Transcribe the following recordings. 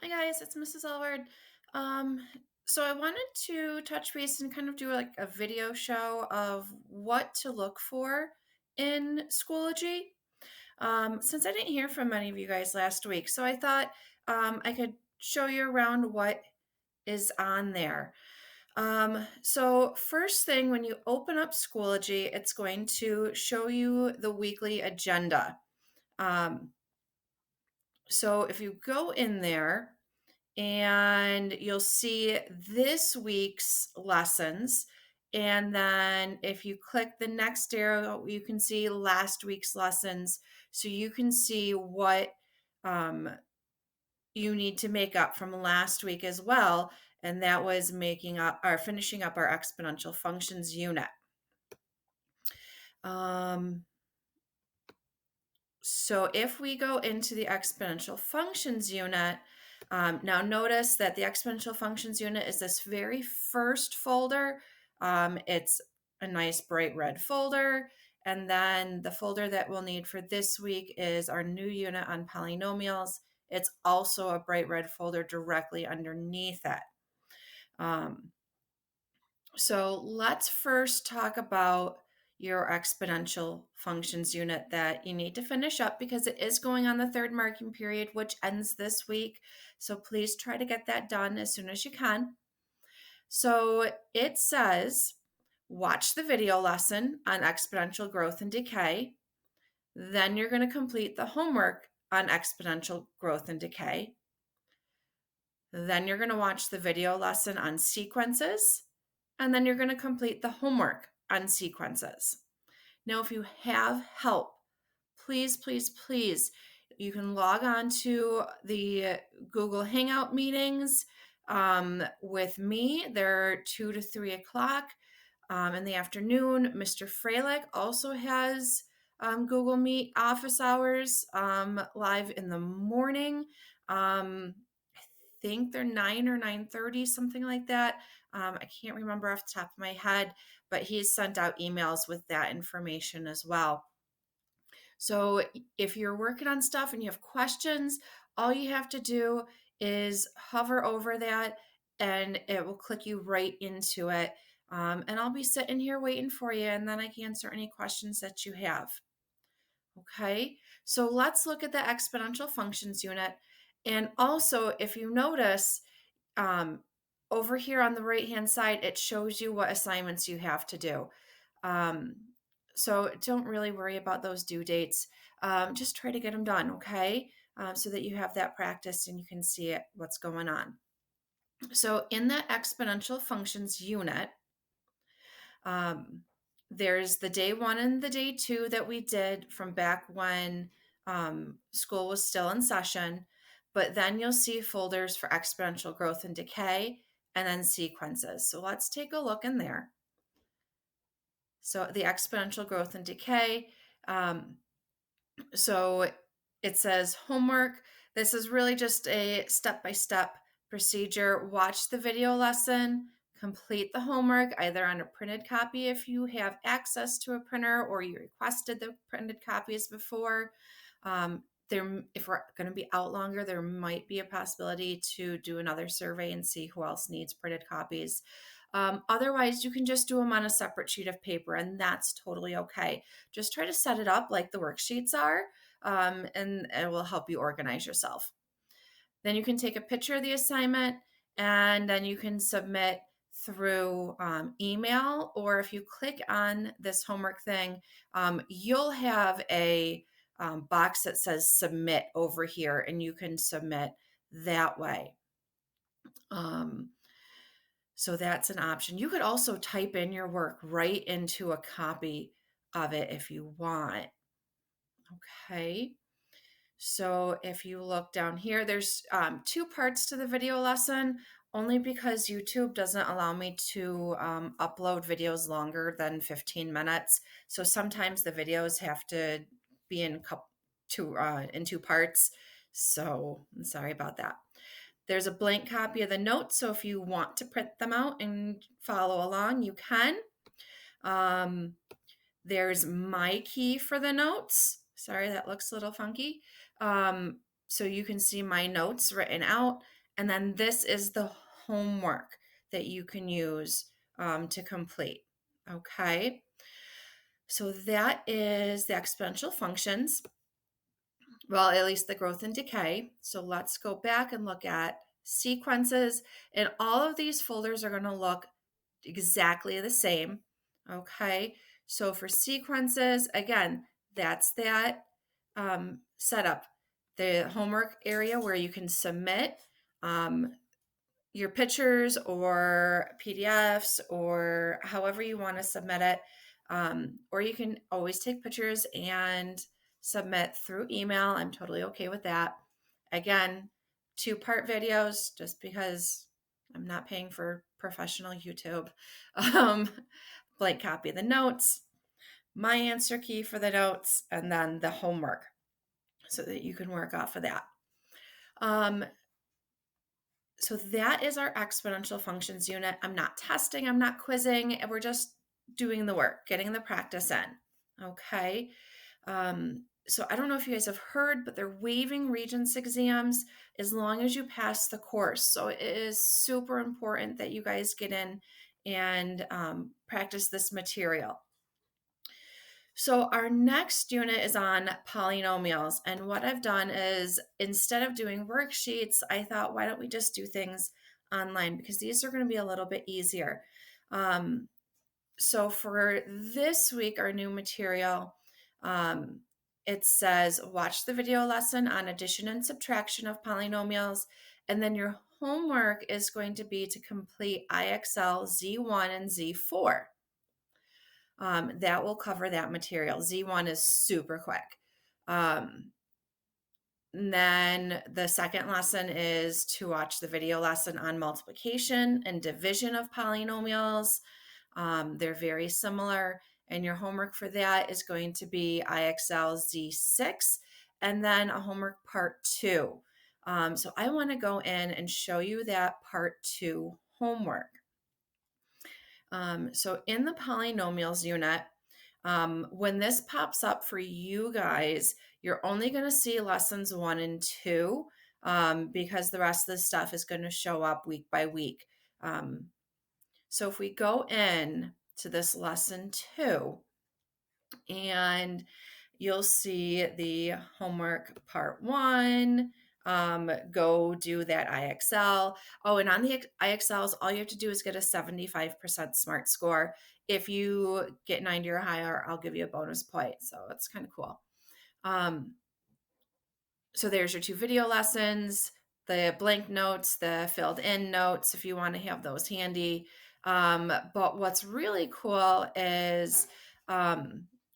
Hi guys, it's Mrs. Elward. Um, so I wanted to touch base and kind of do like a video show of what to look for in Schoology. Since I didn't hear from many of you guys last week, so I thought I could show you around what is on there. So first thing, when you open up Schoology, it's going to show you the weekly agenda. Um, so if you go in there, and you'll see this week's lessons. And then if you click the next arrow, you can see last week's lessons. So you can see what you need to make up from last week as well. And that was making up or finishing up our exponential functions unit. So if we go into the exponential functions unit, now notice that the exponential functions unit is this very first folder. It's a nice bright red folder. And then the folder that we'll need for this week is our new unit on polynomials. It's also a bright red folder directly underneath it. So let's first talk about your exponential functions unit that you need to finish up because it is going on the third marking period, which ends this week. So please try to get that done as soon as you can. So it says, watch the video lesson on exponential growth and decay. Then you're going to complete the homework on exponential growth and decay. Then you're going to watch the video lesson on sequences. And then you're going to complete the homework on sequences. Now, if you have help, please, please, please, you can log on to the Google Hangout meetings with me. They're 2 to 3 o'clock in the afternoon. Mr. Freilich also has Google Meet office hours live in the morning. I think they're 9 or 9:30, something like that. I can't remember off the top of my head, but he's sent out emails with that information as well. So if you're working on stuff and you have questions, all you have to do is hover over that and it will click you right into it. And I'll be sitting here waiting for you, and then I can answer any questions that you have. Okay, so let's look at the exponential functions unit. And also, if you notice, um, over here on the right-hand side, it shows you what assignments you have to do. Um, so don't really worry about those due dates. Just try to get them done, okay? So that you have that practice and you can see it, what's going on. So in the exponential functions unit, there's the day one and the day two that we did from back when school was still in session. But then you'll see folders for exponential growth and decay and then sequences. So let's take a look in there. So the exponential growth and decay. So it says homework. This is really just a step-by-step procedure. Watch the video lesson, complete the homework either on a printed copy if you have access to a printer or you requested the printed copies before. If we're going to be out longer, there might be a possibility to do another survey and see who else needs printed copies. Otherwise, you can just do them on a separate sheet of paper, and that's totally okay. Just try to set it up like the worksheets are, and it will help you organize yourself. Then you can take a picture of the assignment, and then you can submit through email, or if you click on this homework thing, you'll have a box that says submit over here, and you can submit that way. So that's an option. You could also type in your work right into a copy of it if you want. Okay. So if you look down here, there's 2 parts to the video lesson, only because YouTube doesn't allow me to upload videos longer than 15 minutes. So sometimes the videos have to be in 2 parts. So I'm sorry about that. There's a blank copy of the notes, so if you want to print them out and follow along, you can. There's my key for the notes. Sorry, that looks a little funky. So you can see my notes written out, And then this is the homework that you can use to complete. Okay. So that is the exponential functions. Well, at least the growth and decay. So let's go back and look at sequences. And all of these folders are going to look exactly the same. Okay. So for sequences, again, that's that setup. The homework area where you can submit um, your pictures or PDFs or however you want to submit it. Or you can always take pictures and submit through email. I'm totally okay with that. Again, 2-part videos just because I'm not paying for professional YouTube. Um, Blank copy of the notes, my answer key for the notes, and then the homework so that you can work off of that. So that is our exponential functions unit. I'm not testing, I'm not quizzing, we're just doing the work, getting the practice in. Okay. So I don't know if you guys have heard, but they're waiving Regents exams as long as you pass the course. So it is super important that you guys get in and practice this material. So our next unit is on polynomials. And what I've done is instead of doing worksheets, I thought, why don't we just do things online? Because these are going to be a little bit easier. So for this week, our new material, it says, watch the video lesson on addition and subtraction of polynomials. And then your homework is going to be to complete IXL Z1 and Z4. That will cover that material. Z1 is super quick. And then the second lesson is to watch the video lesson on multiplication and division of polynomials. They're very similar. And your homework for that is going to be IXL Z6 and then a homework part 2. So I want to go in and show you that part 2 homework. So in the polynomials unit, when this pops up for you guys, you're only going to see lessons 1 and 2 because the rest of the stuff is going to show up week by week. So if we go in to this lesson 2, and you'll see the homework part 1, go do that IXL. Oh, and on the IXLs, all you have to do is get a 75% SMART score. If you get 90 or higher, I'll give you a bonus point. So it's kind of cool. So there's your 2 video lessons, the blank notes, the filled in notes, if you want to have those handy. But what's really cool is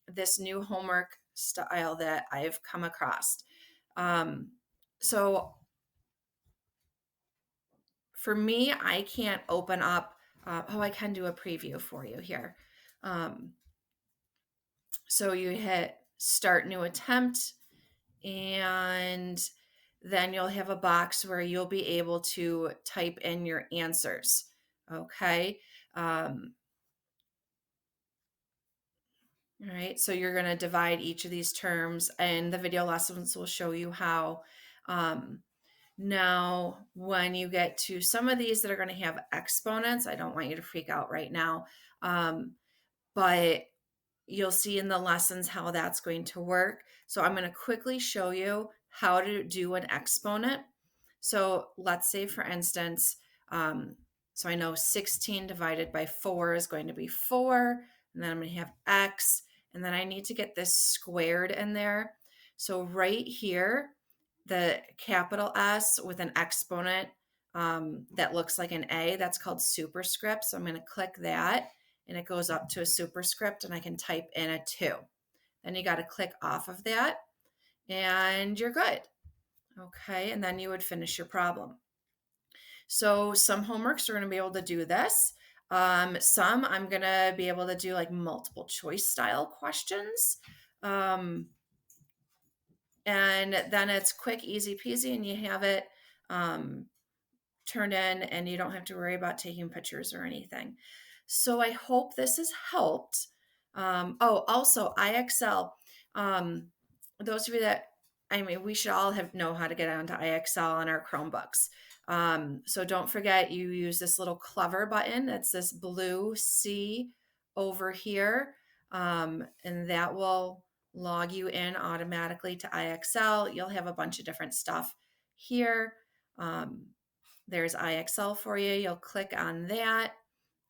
this new homework style that I've come across. So for me, I can't open up, I can do a preview for you here. So you hit start new attempt, and then you'll have a box where you'll be able to type in your answers. Okay. All right. So you're going to divide each of these terms, and the video lessons will show you how. Now, when you get to some of these that are going to have exponents, I don't want you to freak out right now. But you'll see in the lessons how that's going to work. So I'm going to quickly show you how to do an exponent. So let's say, for instance, so I know 16 divided by 4 is going to be 4, and then I'm going to have x, and then I need to get this squared in there. So right here, the capital S with an exponent that looks like an A, that's called superscript. So I'm going to click that, and it goes up to a superscript, and I can type in a 2. Then you got to click off of that, and you're good. Okay, and then you would finish your problem. So some homeworks are going to be able to do this. Some I'm going to be able to do like multiple choice style questions. And then it's quick, easy peasy, and you have it turned in, and you don't have to worry about taking pictures or anything. So I hope this has helped. Also IXL. Those of you that I mean, we should all know how to get onto IXL on our Chromebooks. So don't forget, you use this little clever button. It's this blue C over here, and that will log you in automatically to IXL. You'll have a bunch of different stuff here. Um, there's IXL for you. You'll click on that,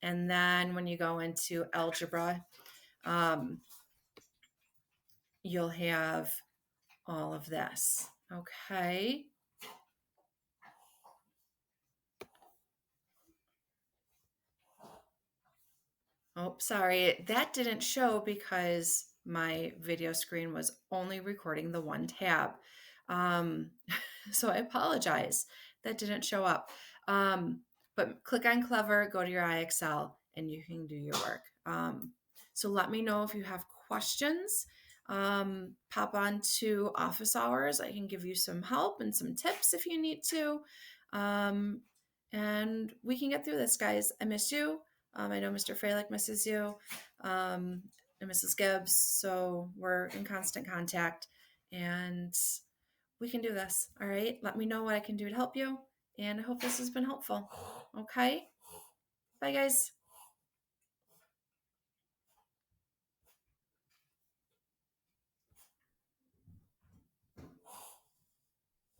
and then when you go into Algebra, um, you'll have all of this. Okay. Oh, sorry. That didn't show because my video screen was only recording the one tab. Um, so I apologize. That didn't show up. Um, but click on Clever, go to your IXL, and you can do your work. So let me know if you have questions. Pop on to office hours. I can give you some help and some tips if you need to. Um, and we can get through this, guys. I miss you. I know Mr. Freilich misses you, and Mrs. Gibbs. So we're in constant contact, and we can do this. All right. Let me know what I can do to help you. And I hope this has been helpful. Okay. Bye, guys.